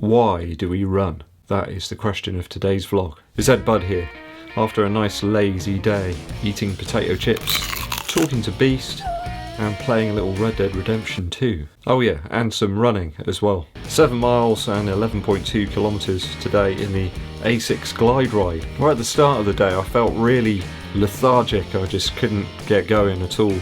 Why do we run? That is the question of today's vlog. It's EDDBUD here, after a nice lazy day, eating potato chips, talking to Beast, and playing a little Red Dead Redemption 2. Oh yeah, and some running as well. 7 miles and 11.2 kilometers today in the Asics glide ride. Right at the start of the day I felt really lethargic, I just couldn't get going at all.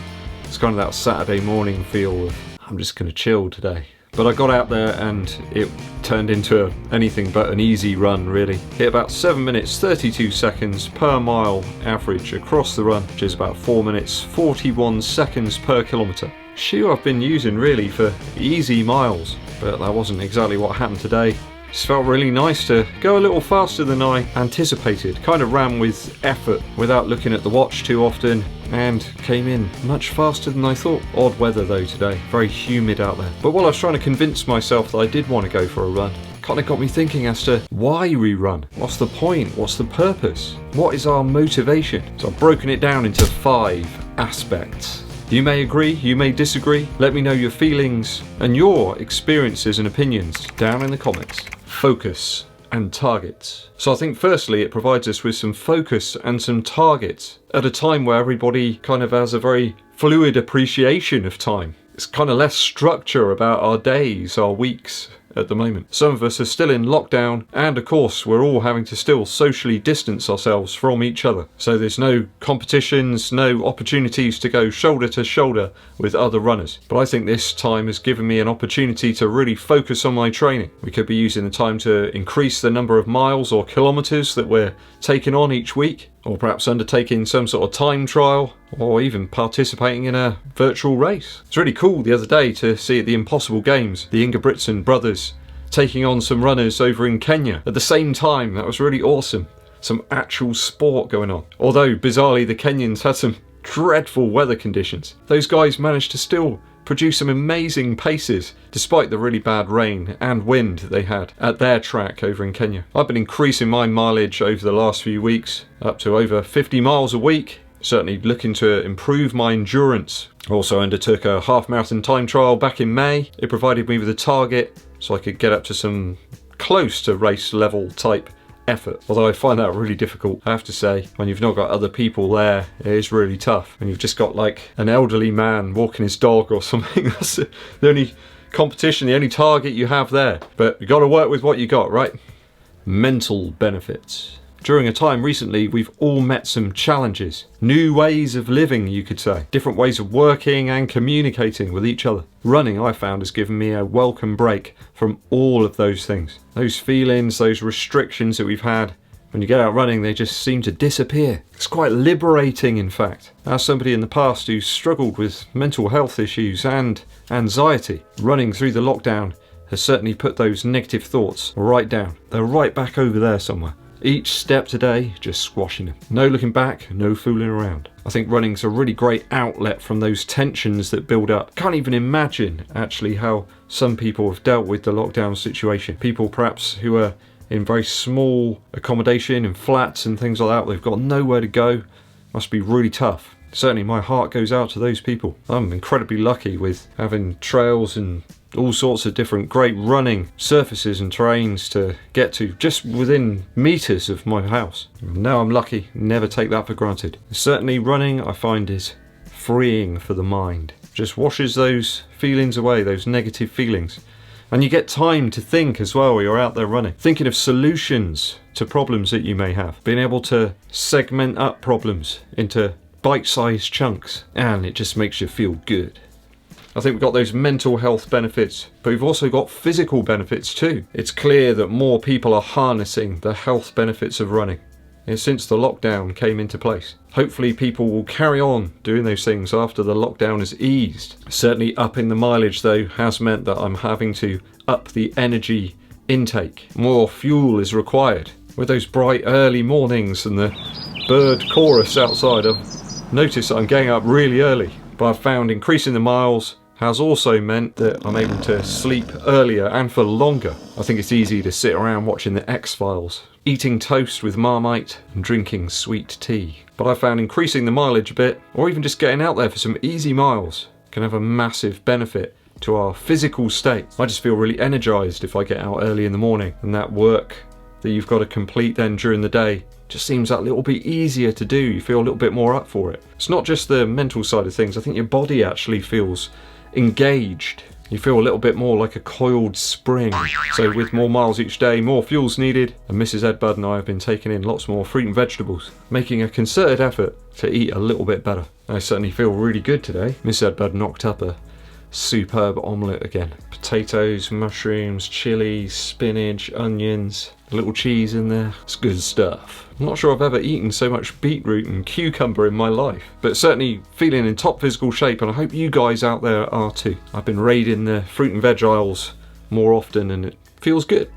It's kind of that Saturday morning feel of, I'm just going to chill today. But I got out there and it turned into anything but an easy run really. Hit about 7 minutes 32 seconds per mile average across the run, which is about 4 minutes 41 seconds per kilometre. Shoe I've been using really for easy miles, but that wasn't exactly what happened today. Just felt really nice to go a little faster than I anticipated. Kind of ran with effort without looking at the watch too often, and came in much faster than I thought. Odd weather though today, very humid out there. But while I was trying to convince myself that I did want to go for a run, kind of got me thinking as to why we run. What's the point? What's the purpose? What is our motivation? So I've broken it down into 5 aspects. You may agree, you may disagree. Let me know your feelings and your experiences and opinions down in the comments. Focus and targets. So I think firstly it provides us with some focus and some targets at a time where everybody kind of has a very fluid appreciation of time. It's kind of less structure about our days, our weeks at the moment. Some of us are still in lockdown, and of course we're all having to still socially distance ourselves from each other. So there's no competitions, no opportunities to go shoulder to shoulder with other runners. But I think this time has given me an opportunity to really focus on my training. We could be using the time to increase the number of miles or kilometers that we're taking on each week, or perhaps undertaking some sort of time trial, or even participating in a virtual race. It's really cool the other day to see at the Impossible Games, the Ingebrigtsen brothers taking on some runners over in Kenya at the same time. That was really awesome. Some actual sport going on. Although, bizarrely, the Kenyans had some dreadful weather conditions. Those guys managed to still produce some amazing paces despite the really bad rain and wind they had at their track over in Kenya. I've been increasing my mileage over the last few weeks, up to over 50 miles a week. Certainly looking to improve my endurance. Also undertook a half marathon time trial back in May. It provided me with a target so I could get up to some close to race level type effort. Although I find that really difficult, I have to say. When you've not got other people there, it is really tough. When you've just got like an elderly man walking his dog or something, that's the only competition, the only target you have there. But you got to work with what you got, right? Mental benefits. During a time recently, we've all met some challenges. New ways of living, you could say. Different ways of working and communicating with each other. Running, I found, has given me a welcome break from all of those things. Those feelings, those restrictions that we've had, when you get out running, they just seem to disappear. It's quite liberating, in fact. As somebody in the past who's struggled with mental health issues and anxiety, running through the lockdown has certainly put those negative thoughts right down. They're right back over there somewhere. Each step today, just squashing them. No looking back, no fooling around. I think running's a really great outlet from those tensions that build up. Can't even imagine actually how some people have dealt with the lockdown situation. People perhaps who are in very small accommodation, in flats and things like that, they've got nowhere to go. Must be really tough. Certainly my heart goes out to those people. I'm incredibly lucky with having trails and all sorts of different great running surfaces and terrains to get to just within meters of my house. Now I'm lucky, never take that for granted. Certainly running I find is freeing for the mind. Just washes those feelings away, those negative feelings. And you get time to think as well while you're out there running. Thinking of solutions to problems that you may have. Being able to segment up problems into bite-sized chunks, and it just makes you feel good. I think we've got those mental health benefits, but we've also got physical benefits too. It's clear that more people are harnessing the health benefits of running since the lockdown came into place. Hopefully people will carry on doing those things after the lockdown has eased. Certainly upping the mileage though has meant that I'm having to up the energy intake. More fuel is required. With those bright early mornings and the bird chorus outside, I've noticed that I'm getting up really early, but I've found increasing the miles has also meant that I'm able to sleep earlier and for longer. I think it's easy to sit around watching the X-Files, eating toast with Marmite and drinking sweet tea. But I found increasing the mileage a bit, or even just getting out there for some easy miles, can have a massive benefit to our physical state. I just feel really energized if I get out early in the morning, and that work that you've got to complete then during the day just seems that little bit easier to do. You feel a little bit more up for it. It's not just the mental side of things. I think your body actually feels engaged. You feel a little bit more like a coiled spring. So with more miles each day, more fuel's needed, and Mrs. EDDBUD and I have been taking in lots more fruit and vegetables, making a concerted effort to eat a little bit better. I certainly feel really good today. Miss EDDBUD knocked up a superb omelette again. Potatoes, mushrooms, chili, spinach, onions, a little cheese in there. It's good stuff. I'm not sure I've ever eaten so much beetroot and cucumber in my life, but certainly feeling in top physical shape, and I hope you guys out there are too. I've been raiding the fruit and veg aisles more often and it feels good.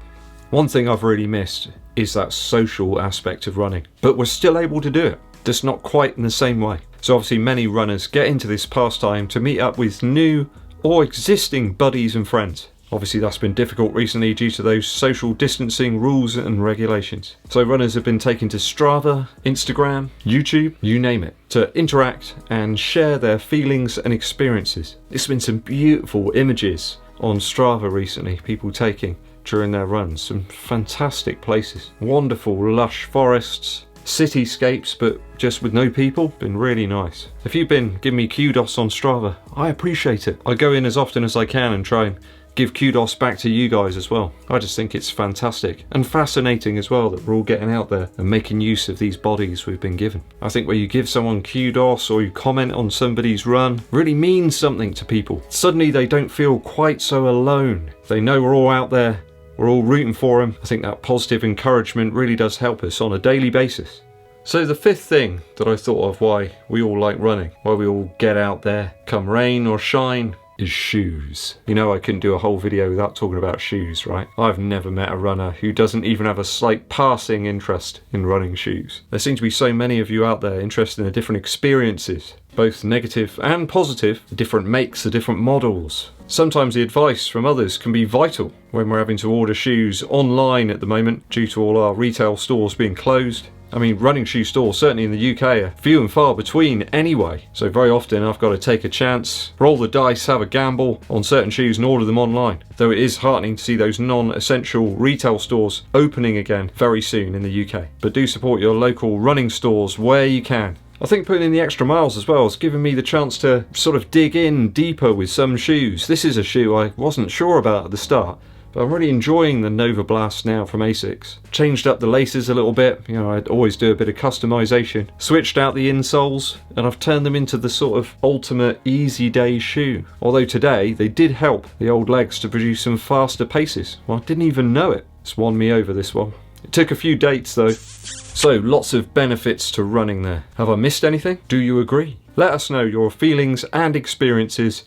One thing I've really missed is that social aspect of running, but we're still able to do it, just not quite in the same way. So obviously many runners get into this pastime to meet up with new or existing buddies and friends. Obviously that's been difficult recently due to those social distancing rules and regulations. So runners have been taken to Strava, Instagram, YouTube, you name it, to interact and share their feelings and experiences. There's been some beautiful images on Strava recently, people taking during their runs. Some fantastic places, wonderful lush forests, cityscapes, but just with no people. Been really nice. If you've been giving me kudos on Strava, I appreciate it. I go in as often as I can and try and give kudos back to you guys as well. I just think it's fantastic and fascinating as well that we're all getting out there and making use of these bodies we've been given. I think when you give someone kudos or you comment on somebody's run, really means something to people. Suddenly they don't feel quite so alone. They know we're all out there, we're all rooting for them. I think that positive encouragement really does help us on a daily basis. So the fifth thing that I thought of why we all like running, why we all get out there, come rain or shine, is shoes. You know I couldn't do a whole video without talking about shoes, right? I've never met a runner who doesn't even have a slight passing interest in running shoes. There seem to be so many of you out there interested in the different experiences, both negative and positive, the different makes, the different models. Sometimes the advice from others can be vital when we're having to order shoes online at the moment due to all our retail stores being closed. I mean, running shoe stores, certainly in the UK, are few and far between anyway. So very often I've got to take a chance, roll the dice, have a gamble on certain shoes and order them online. Though it is heartening to see those non-essential retail stores opening again very soon in the UK. But do support your local running stores where you can. I think putting in the extra miles as well has given me the chance to sort of dig in deeper with some shoes. This is a shoe I wasn't sure about at the start, but I'm really enjoying the Novablast now from Asics. Changed up the laces a little bit, you know, I'd always do a bit of customization. Switched out the insoles, and I've turned them into the sort of ultimate easy day shoe. Although today, they did help the old legs to produce some faster paces. Well, I didn't even know it. It's won me over, this one. It took a few dates though. So, lots of benefits to running there. Have I missed anything? Do you agree? Let us know your feelings and experiences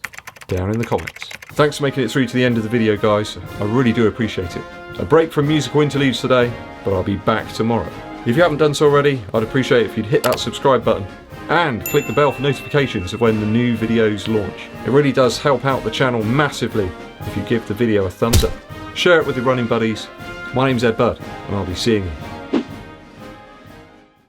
down in the comments. Thanks for making it through to the end of the video, guys. I really do appreciate it. A break from musical interludes today, but I'll be back tomorrow. If you haven't done so already, I'd appreciate it if you'd hit that subscribe button and click the bell for notifications of when the new videos launch. It really does help out the channel massively if you give the video a thumbs up. Share it with your running buddies. My name's EDDBUD, and I'll be seeing you